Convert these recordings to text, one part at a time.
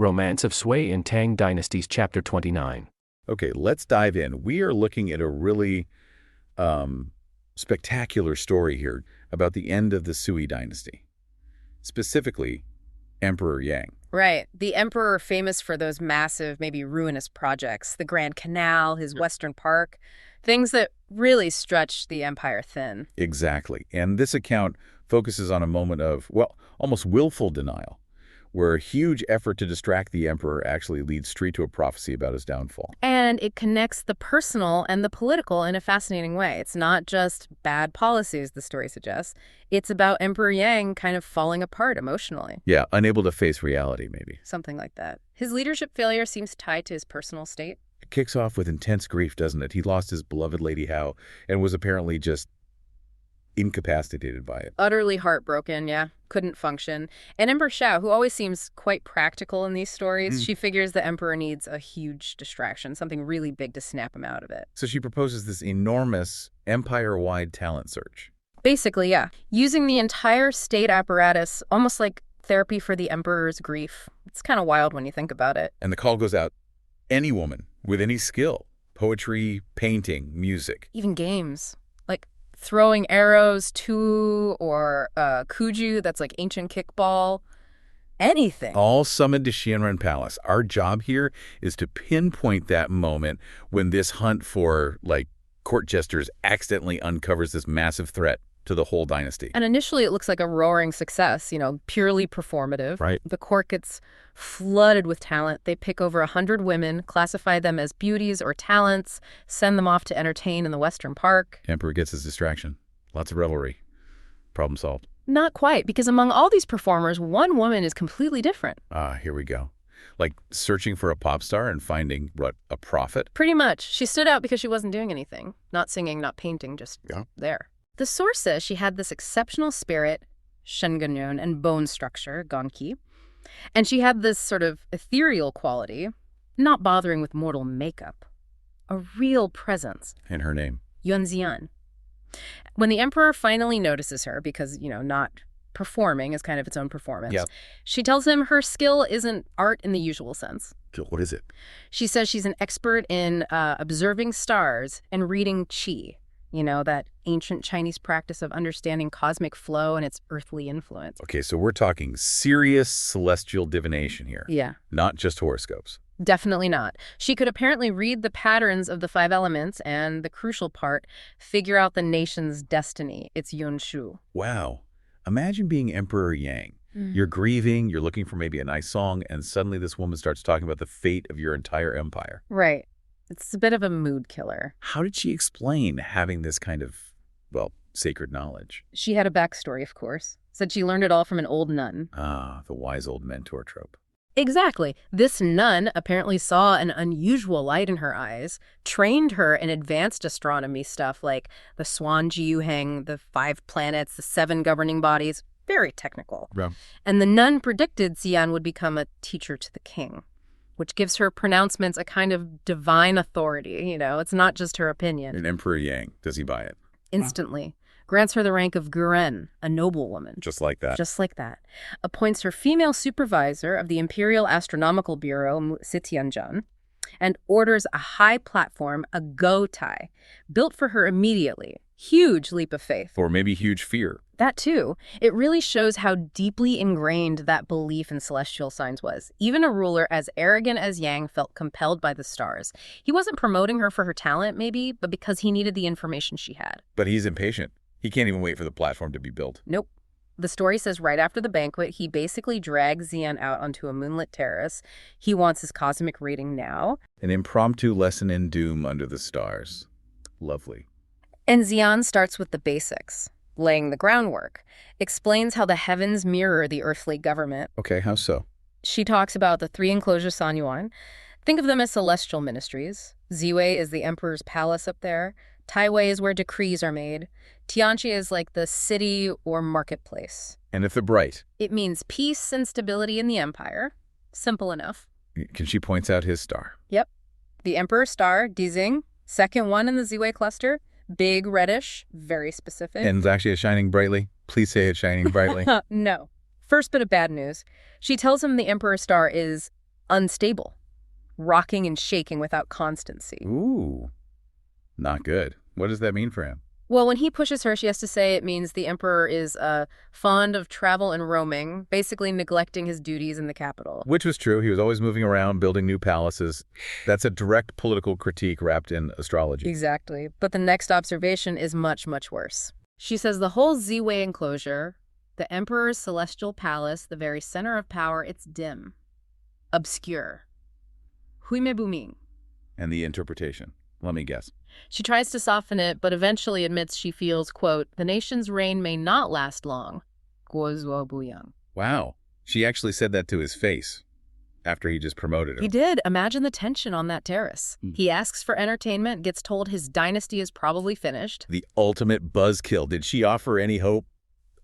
Romance of Sui and Tang Dynasties, Chapter 29. Okay, let's dive in. We are looking at a really spectacular story here about the end of the Sui dynasty, specifically Emperor Yang. Right. The emperor famous for those massive, maybe ruinous projects, the Grand Canal, his Western Park, things that really stretched the empire thin. Exactly. And this account focuses on a moment of, well, almost willful denial, where a huge effort to distract the emperor actually leads straight to a prophecy about his downfall. And it connects the personal and the political in a fascinating way. It's not just bad policies, the story suggests. It's about Emperor Yang kind of falling apart emotionally. Yeah, unable to face reality, maybe. Something like that. His leadership failure seems tied to his personal state. It kicks off with intense grief, doesn't it? He lost his beloved Lady Hao and was apparently just incapacitated by it. Utterly heartbroken, yeah. Couldn't function. And Emperor Shao, who always seems quite practical in these stories, she figures the emperor needs a huge distraction, something really big to snap him out of it. So she proposes this enormous empire-wide talent search. Basically, yeah. Using the entire state apparatus, almost like therapy for the emperor's grief. It's kind of wild when you think about it. And the call goes out, any woman with any skill, poetry, painting, music. Even games. Like throwing arrows to, or kuju, that's like ancient kickball. Anything. All summoned to Xianren Palace. Our job here is to pinpoint that moment when this hunt for, like, court jesters accidentally uncovers this massive threat to the whole dynasty. And initially it looks like a roaring success, purely performative. Right. The court gets flooded with talent. They pick over 100 women, classify them as beauties or talents, send them off to entertain in the Western Park. Emperor gets his distraction. Lots of revelry. Problem solved. Not quite, because among all these performers, one woman is completely different. Here we go. Like searching for a pop star and finding, what, a prophet? Pretty much. She stood out because she wasn't doing anything. Not singing, not painting, just there. The source says she had this exceptional spirit, shenganyon, and bone structure, gonki. And she had this sort of ethereal quality, not bothering with mortal makeup. A real presence. And her name? Yuanzian. When the emperor finally notices her, because, not performing is kind of its own performance, she tells him her skill isn't art in the usual sense. What is it? She says she's an expert in observing stars and reading qi. That ancient Chinese practice of understanding cosmic flow and its earthly influence. Okay, so we're talking serious celestial divination here. Yeah. Not just horoscopes. Definitely not. She could apparently read the patterns of the 5 elements and, the crucial part, figure out the nation's destiny, its yunshu. Wow. Imagine being Emperor Yang. You're grieving, you're looking for maybe a nice song, and suddenly this woman starts talking about the fate of your entire empire. Right. It's a bit of a mood killer. How did she explain having this kind of, sacred knowledge? She had a backstory, of course. Said she learned it all from an old nun. Ah, the wise old mentor trope. Exactly. This nun apparently saw an unusual light in her eyes, trained her in advanced astronomy stuff like the Swan Jiuheng, the 5 planets, the 7 governing bodies. Very technical. Yeah. And the nun predicted Xian would become a teacher to the king, which gives her pronouncements a kind of divine authority. It's not just her opinion. And Emperor Yang, does he buy it? Instantly. Grants her the rank of Guren, a noblewoman. Just like that. Just like that. Appoints her female supervisor of the Imperial Astronomical Bureau, Sitianjan, and orders a high platform, a Go-Tai, built for her immediately. Huge leap of faith. Or maybe huge fear. That too. It really shows how deeply ingrained that belief in celestial signs was. Even a ruler as arrogant as Yang felt compelled by the stars. He wasn't promoting her for her talent, maybe, but because he needed the information she had. But he's impatient. He can't even wait for the platform to be built. Nope. The story says right after the banquet, he basically drags Xian out onto a moonlit terrace. He wants his cosmic rating now. An impromptu lesson in doom under the stars. Lovely. And Xian starts with the basics, laying the groundwork, explains how the heavens mirror the earthly government. Okay, how so? She talks about the 3 enclosures Sanyuan. Think of them as celestial ministries. Ziwei is the emperor's palace up there. Taiwei is where decrees are made. Tianqi is like the city or marketplace. And if they're bright? It means peace and stability in the empire. Simple enough. Can she point out his star? Yep. The emperor's star, Dizing, second one in the Ziwei cluster. Big, reddish, very specific. And actually it's shining brightly? Please say it's shining brightly. No. First bit of bad news. She tells him the emperor's star is unstable, rocking and shaking without constancy. Ooh, not good. What does that mean for him? Well, when he pushes her, she has to say it means the emperor is fond of travel and roaming, basically neglecting his duties in the capital. Which was true. He was always moving around, building new palaces. That's a direct political critique wrapped in astrology. Exactly. But the next observation is much, much worse. She says the whole Ziwei enclosure, the emperor's celestial palace, the very center of power, it's dim, obscure. Huime Buming. And the interpretation. Let me guess. She tries to soften it, but eventually admits she feels, quote, the nation's reign may not last long. Guozhuo Buyang. Wow. She actually said that to his face after he just promoted her. He did. Imagine the tension on that terrace. He asks for entertainment, gets told his dynasty is probably finished. The ultimate buzzkill. Did she offer any hope?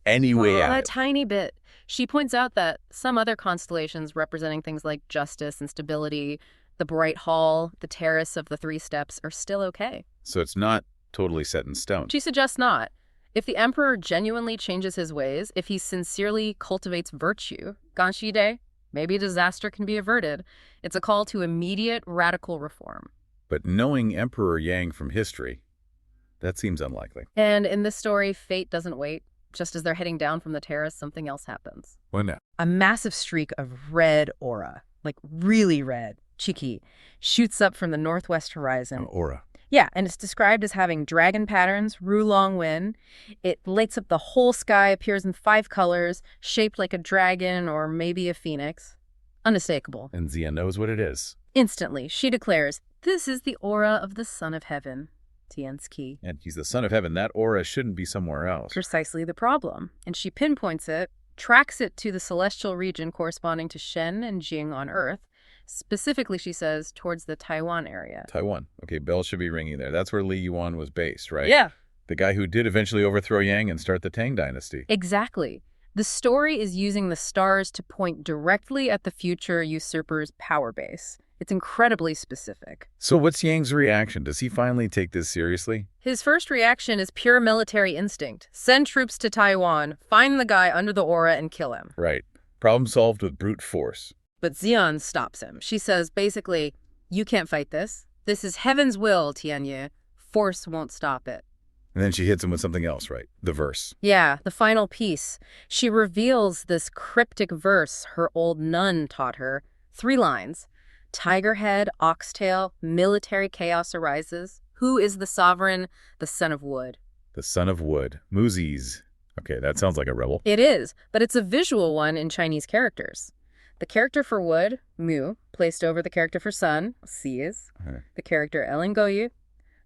Any way out? A tiny bit. She points out that some other constellations representing things like justice and stability, the bright hall, the terrace of the 3 steps, are still okay. So it's not totally set in stone. She suggests not. If the emperor genuinely changes his ways, if he sincerely cultivates virtue, Ganshide, maybe disaster can be averted. It's a call to immediate radical reform. But knowing Emperor Yang from history, that seems unlikely. And in this story, fate doesn't wait. Just as they're heading down from the terrace, something else happens. What now? A massive streak of red aura, like really red, Chiki, shoots up from the northwest horizon. Aura. Yeah, and it's described as having dragon patterns, Rulong Wen. It lights up the whole sky, appears in 5 colors, shaped like a dragon or maybe a phoenix. Unmistakable. And Zia knows what it is. Instantly, she declares, this is the aura of the Son of Heaven, Tian's key. And he's the Son of Heaven. That aura shouldn't be somewhere else. Precisely the problem. And she pinpoints it, tracks it to the celestial region corresponding to Shen and Jing on Earth. Specifically, she says, towards the Taiwan area. Taiwan. Okay, bells should be ringing there. That's where Li Yuan was based, right? Yeah. The guy who did eventually overthrow Yang and start the Tang dynasty. Exactly. The story is using the stars to point directly at the future usurper's power base. It's incredibly specific. So what's Yang's reaction? Does he finally take this seriously? His first reaction is pure military instinct. Send troops to Taiwan, find the guy under the aura, and kill him. Right. Problem solved with brute force. But Xian stops him. She says, basically, you can't fight this. This is heaven's will, Tianye. Force won't stop it. And then she hits him with something else, right? The verse. Yeah, the final piece. She reveals this cryptic verse her old nun taught her. 3 lines. Tiger head, oxtail, military chaos arises. Who is the sovereign? The son of wood. The son of wood. Muziz. Okay, that sounds like a rebel. It is, but it's a visual one in Chinese characters. The character for wood, Mu, placed over the character for sun, Xiz, the character Elingoyu,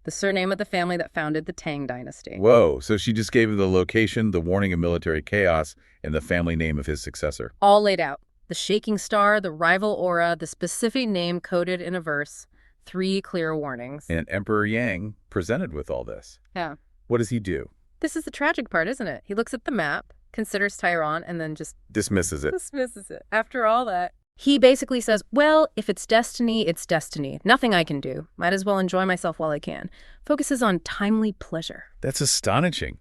the surname of the family that founded the Tang dynasty. Whoa, so she just gave him the location, the warning of military chaos, and the family name of his successor. All laid out. The shaking star, the rival aura, the specific name coded in a verse. 3 clear warnings. And Emperor Yang presented with all this. Yeah. What does he do? This is the tragic part, isn't it? He looks at the map, considers Taiwan, and then just Dismisses it. dismisses it. After all that, he basically says, well, if it's destiny, it's destiny. Nothing I can do. Might as well enjoy myself while I can. Focuses on timely pleasure. That's astonishing.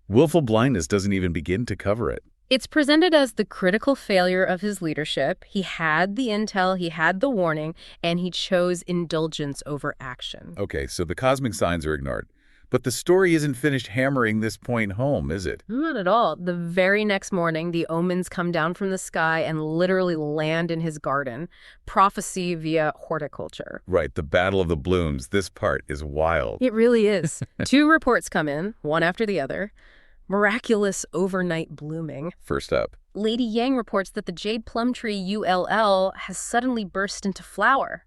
Willful blindness doesn't even begin to cover it. It's presented as the critical failure of his leadership. He had the intel, he had the warning, and he chose indulgence over action. Okay, so the cosmic signs are ignored. But the story isn't finished hammering this point home, is it? Not at all. The very next morning, the omens come down from the sky and literally land in his garden. Prophecy via horticulture. Right, the Battle of the Blooms. This part is wild. It really is. 2 reports come in, one after the other. Miraculous overnight blooming. First up. Lady Yang reports that the jade plum tree ULL has suddenly burst into flower.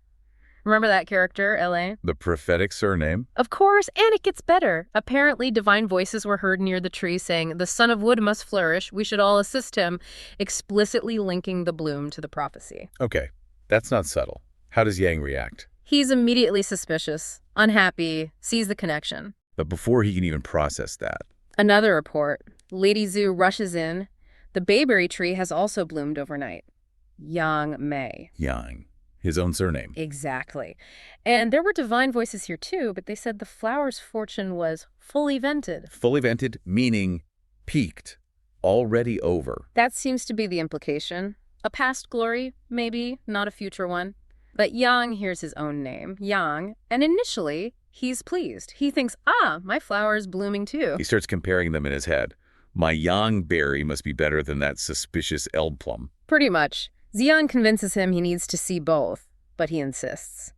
Remember that character, L.A.? The prophetic surname. Of course, and it gets better. Apparently, divine voices were heard near the tree saying, the son of wood must flourish, we should all assist him, explicitly linking the bloom to the prophecy. Okay, that's not subtle. How does Yang react? He's immediately suspicious, unhappy, sees the connection. But before he can even process that. Another report. Lady Zhu rushes in. The bayberry tree has also bloomed overnight. Yang Mei. Yang. His own surname. Exactly. And there were divine voices here too, but they said the flower's fortune was fully vented. Fully vented, meaning peaked, already over. That seems to be the implication. A past glory, maybe, not a future one. But Yang hears his own name, Yang, and initially, he's pleased. He thinks, my flower is blooming too. He starts comparing them in his head. My yang berry must be better than that suspicious elb plum. Pretty much. Xian convinces him he needs to see both, but he insists.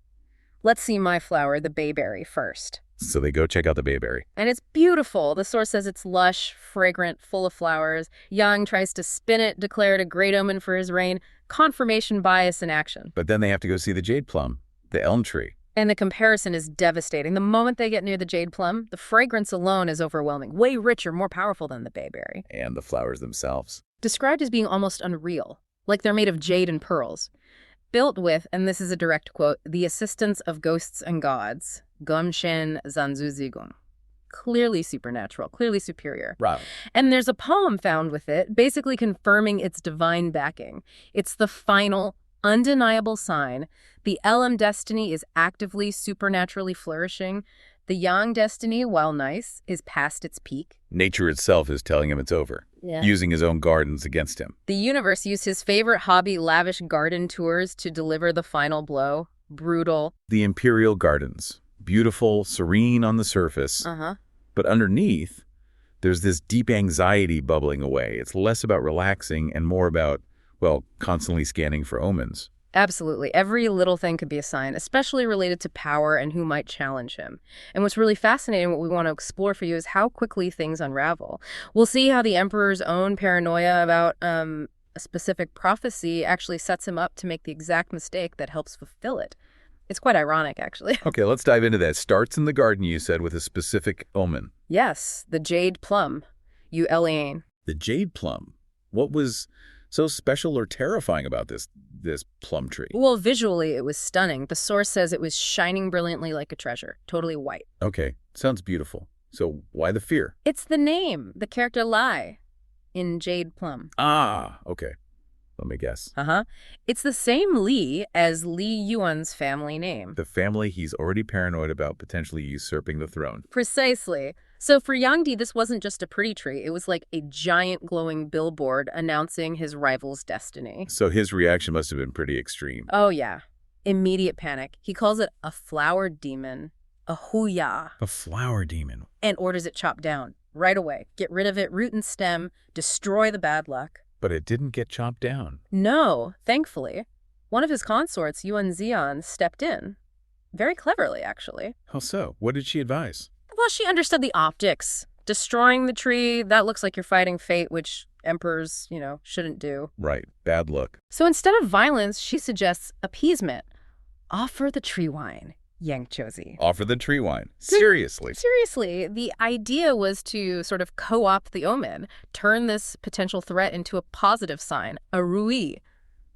Let's see my flower, the bayberry, first. So they go check out the bayberry. And it's beautiful. The source says it's lush, fragrant, full of flowers. Yang tries to spin it, declare it a great omen for his reign. Confirmation bias in action. But then they have to go see the jade plum, the elm tree. And the comparison is devastating. The moment they get near the jade plum, the fragrance alone is overwhelming. Way richer, more powerful than the bayberry. And the flowers themselves. Described as being almost unreal, like they're made of jade and pearls. Built with, and this is a direct quote, the assistance of ghosts and gods. Gomshen Zanzuzigung. Clearly supernatural, clearly superior. Right. And there's a poem found with it, basically confirming its divine backing. It's the final, undeniable sign. The LM destiny is actively, supernaturally flourishing. The Yang destiny, while nice, is past its peak. Nature itself is telling him it's over, using his own gardens against him. The universe used his favorite hobby, lavish garden tours, to deliver the final blow. Brutal. The imperial gardens. Beautiful, serene on the surface. But underneath, there's this deep anxiety bubbling away. It's less about relaxing and more about, well, constantly scanning for omens. Absolutely. Every little thing could be a sign, especially related to power and who might challenge him. And what's really fascinating, what we want to explore for you, is how quickly things unravel. We'll see how the Emperor's own paranoia about a specific prophecy actually sets him up to make the exact mistake that helps fulfill it. It's quite ironic, actually. Okay, let's dive into that. Starts in the garden, you said, with a specific omen. Yes, the jade plum. You Eliane. The jade plum. What was so special or terrifying about this plum tree? Well, visually, it was stunning. The source says it was shining brilliantly like a treasure, totally white. Okay, sounds beautiful. So why the fear? It's the name, the character Lai in Jade Plum. Ah, okay. Let me guess. It's the same Li as Li Yuan's family name. The family he's already paranoid about potentially usurping the throne. Precisely. So for Yang Di, this wasn't just a pretty tree. It was like a giant glowing billboard announcing his rival's destiny. So his reaction must have been pretty extreme. Oh, yeah. Immediate panic. He calls it a flower demon, a huya. A flower demon. And orders it chopped down right away. Get rid of it, root and stem, destroy the bad luck. But it didn't get chopped down. No, thankfully. One of his consorts, Yuan Xian, stepped in. Very cleverly, actually. How so? What did she advise? Well, she understood the optics. Destroying the tree, that looks like you're fighting fate, which emperors, shouldn't do. Right. Bad look. So instead of violence, she suggests appeasement. Offer the tree wine, Yang Chozi. Offer the tree wine. Seriously. Seriously. The idea was to sort of co-opt the omen, turn this potential threat into a positive sign, a rui.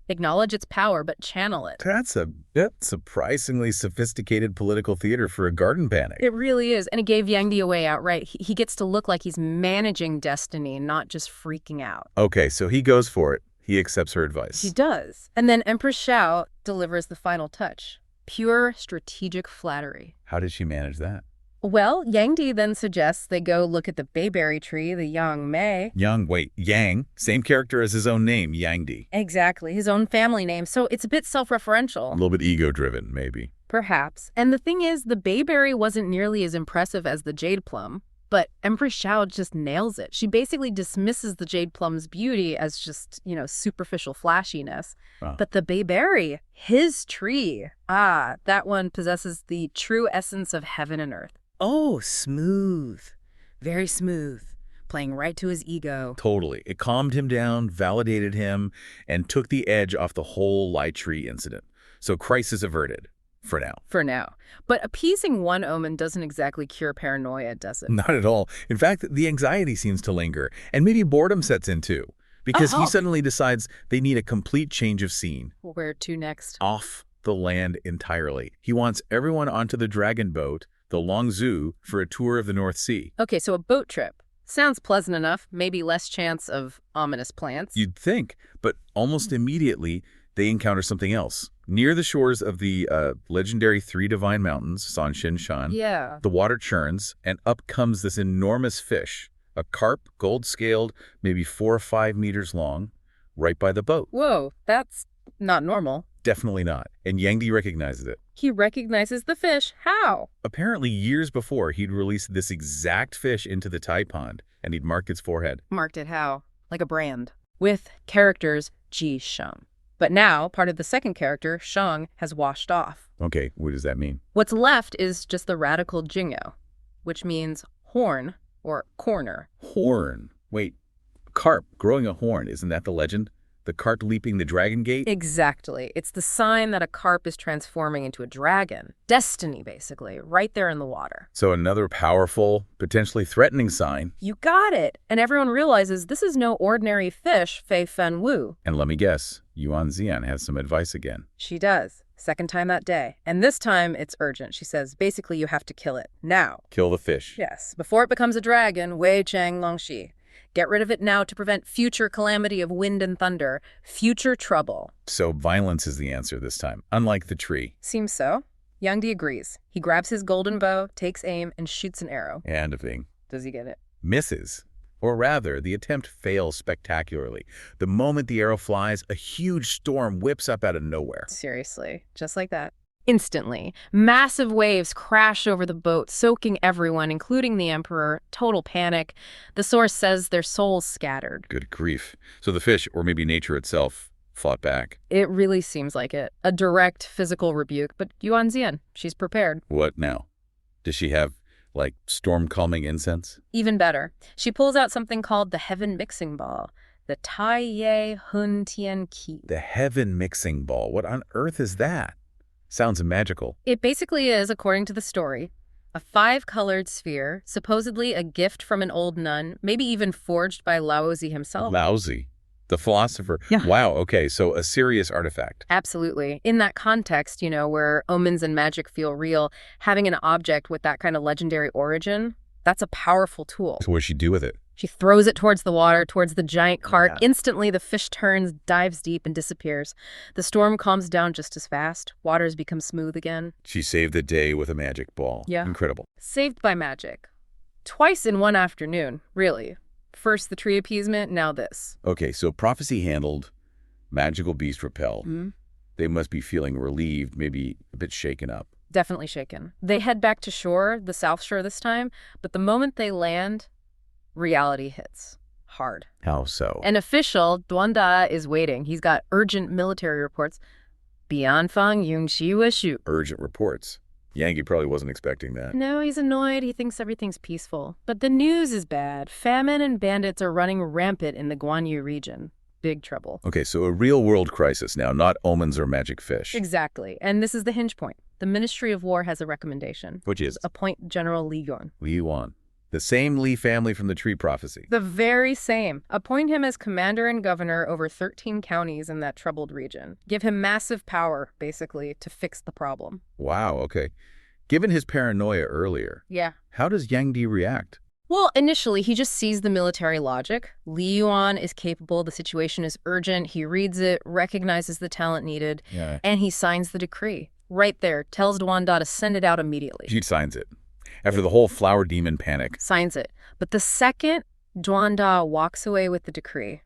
Acknowledge its power, but channel it. That's a bit surprisingly sophisticated political theater for a garden panic. It really is. And it gave Yang Di away outright. He gets to look like he's managing destiny, not just freaking out. Okay, so he goes for it. He accepts her advice. He does. And then Empress Xiao delivers the final touch. Pure strategic flattery. How did she manage that? Well, Yang Di then suggests they go look at the bayberry tree, the Yang Mei. Yang, same character as his own name, Yang Di. Exactly, his own family name. So it's a bit self-referential. A little bit ego-driven, maybe. Perhaps. And the thing is, the bayberry wasn't nearly as impressive as the jade plum, but Empress Xiao just nails it. She basically dismisses the jade plum's beauty as just, superficial flashiness. But the bayberry, his tree, that one possesses the true essence of heaven and earth. Oh, smooth. Very smooth. Playing right to his ego. Totally. It calmed him down, validated him, and took the edge off the whole Lai tree incident. So crisis averted. For now. For now. But appeasing one omen doesn't exactly cure paranoia, does it? Not at all. In fact, the anxiety seems to linger. And maybe boredom sets in too. Because he suddenly decides they need a complete change of scene. Where to next? Off the land entirely. He wants everyone onto the dragon boat, the Longzhu, for a tour of the North Sea. Okay, so a boat trip. Sounds pleasant enough. Maybe less chance of ominous plants. You'd think, but almost immediately they encounter something else. Near the shores of the legendary Three Divine Mountains, Sanshin Shan, the water churns, and up comes this enormous fish, a carp, gold-scaled, maybe 4 or 5 meters long, right by the boat. Whoa, that's not normal. Definitely not. And Yang Di recognizes it. He recognizes the fish. How? Apparently, years before, he'd released this exact fish into the Tai pond, and he'd marked its forehead. Marked it how? Like a brand. With characters Ji Sheng. But now, part of the second character, Sheng, has washed off. Okay, what does that mean? What's left is just the radical Jingyo, which means horn or corner. Horn. Wait, carp growing a horn, isn't that the legend? The carp leaping the dragon gate? Exactly. It's the sign that a carp is transforming into a dragon. Destiny, basically, right there in the water. So another powerful, potentially threatening sign. You got it. And everyone realizes this is no ordinary fish, Fei Fen Wu. And let me guess, Yuan Xian has some advice again. She does. Second time that day. And this time, it's urgent. She says, basically, you have to kill it. Now. Kill the fish. Yes. Before it becomes a dragon, Wei Chang Longxi. Get rid of it now to prevent future calamity of wind and thunder, future trouble. So violence is the answer this time, unlike the tree. Seems so. Yang Di agrees. He grabs his golden bow, takes aim, and shoots an arrow. And a thing. Does he get it? Misses. Or rather, the attempt fails spectacularly. The moment the arrow flies, a huge storm whips up out of nowhere. Seriously, just like that. Instantly, massive waves crash over the boat, soaking everyone, including the emperor. Total panic. The source says their souls scattered. Good grief. So the fish, or maybe nature itself, fought back. It really seems like it. A direct physical rebuke, but Yuan Xian, she's prepared. What now? Does she have, like, storm-calming incense? Even better. She pulls out something called the Heaven Mixing Ball. The Tai Ye Hun Tian Qi. The Heaven Mixing Ball. What on earth is that? Sounds magical. It basically is, according to the story, a 5-colored sphere, supposedly a gift from an old nun, maybe even forged by Laozi himself. Laozi, the philosopher. Yeah. Wow, okay, so a serious artifact. Absolutely. In that context, where omens and magic feel real, having an object with that kind of legendary origin, that's a powerful tool. So what does she do with it? She throws it towards the water, towards the giant cart. Yeah. Instantly, the fish turns, dives deep, and disappears. The storm calms down just as fast. Waters become smooth again. She saved the day with a magic ball. Yeah. Incredible. Saved by magic. Twice in one afternoon, really. First the tree appeasement, now this. Okay, so prophecy handled, magical beast repel. Mm-hmm. They must be feeling relieved, maybe a bit shaken up. Definitely shaken. They head back to shore, the South Shore this time, but the moment they land, reality hits. Hard. How so? An official, Duanda, is waiting. He's got urgent military reports. Bianfang Yungxi Wishu. Urgent reports. Yang Di probably wasn't expecting that. No, he's annoyed. He thinks everything's peaceful. But the news is bad. Famine and bandits are running rampant in the Guanyu region. Big trouble. Okay, so a real-world crisis now, not omens or magic fish. Exactly. And this is the hinge point. The Ministry of War has a recommendation. Which is? Appoint General Li Yuan. Li Yuan. The same Li family from the tree prophecy. The very same. Appoint him as commander and governor over 13 counties in that troubled region. Give him massive power, basically, to fix the problem. Wow, okay. Given his paranoia earlier, Yeah. how does Yang Di react? Well, initially, he just sees the military logic. Li Yuan is capable, the situation is urgent, he reads it, recognizes the talent needed, and he signs the decree. Right there, tells Duanda to send it out immediately. She signs it. After the whole flower demon panic. Signs it. But the second Duanda walks away with the decree,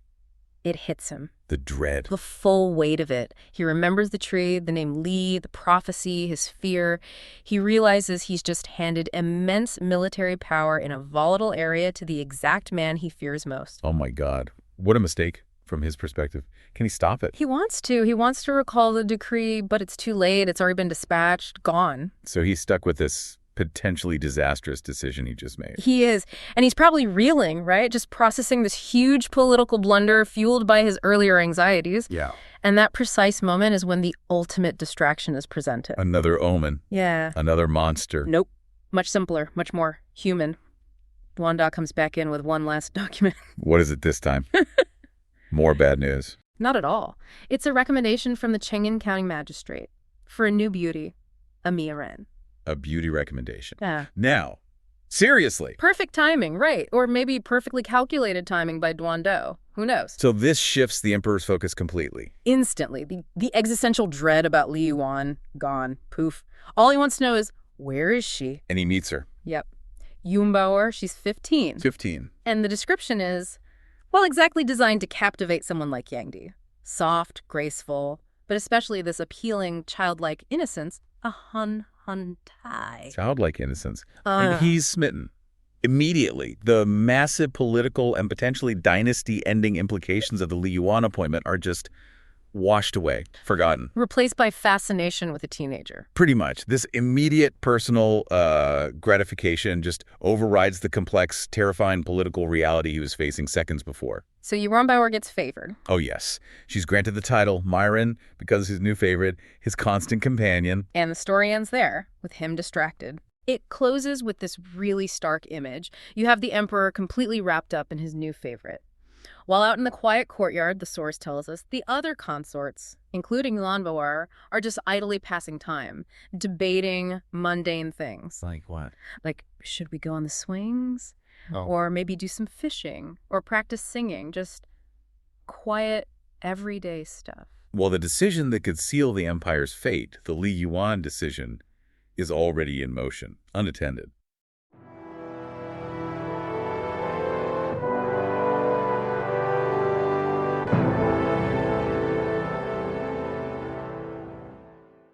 it hits him. The dread. The full weight of it. He remembers the tree, the name Li, the prophecy, his fear. He realizes he's just handed immense military power in a volatile area to the exact man he fears most. Oh my God. What a mistake from his perspective. Can he stop it? He wants to. He wants to recall the decree, but it's too late. It's already been dispatched, gone. So he's stuck with this potentially disastrous decision he just made. He is. And he's probably reeling, right? Just processing this huge political blunder fueled by his earlier anxieties. Yeah. And that precise moment is when the ultimate distraction is presented. Another omen. Yeah. Another monster. Nope. Much simpler, much more human. Duanda comes back in with one last document. What is it this time? More bad news. Not at all. It's a recommendation from the Cheng'an County Magistrate for a new beauty, a Mia Ren. A beauty recommendation. Yeah. Now, seriously. Perfect timing, right. Or maybe perfectly calculated timing by Duando. Who knows? So this shifts the Emperor's focus completely. Instantly. The existential dread about Li Yuan, gone. Poof. All he wants to know is, where is she? And he meets her. Yep. Yumbauer, she's 15. 15. And the description is Well, exactly designed to captivate someone like Yang Di. Soft, graceful, but especially this appealing, childlike innocence, a hun tai. Childlike innocence. And he's smitten. Immediately, the massive political and potentially dynasty-ending implications of the Li Yuan appointment are just washed away, forgotten. Replaced by fascination with a teenager. Pretty much. This immediate personal gratification just overrides the complex, terrifying political reality he was facing seconds before. So Yuan Bauer gets favored. Oh, yes. She's granted the title, Myron, because his new favorite, his constant companion. And the story ends there, with him distracted. It closes with this really stark image. You have the emperor completely wrapped up in his new favorite. While out in the quiet courtyard, the source tells us, the other consorts, including Yuan Bauer, are just idly passing time, debating mundane things. Like what? Like, should we go on the swings? Oh. Or maybe do some fishing? Or practice singing? Just quiet, everyday stuff. Well, the decision that could seal the empire's fate, the Li Yuan decision, is already in motion, unattended.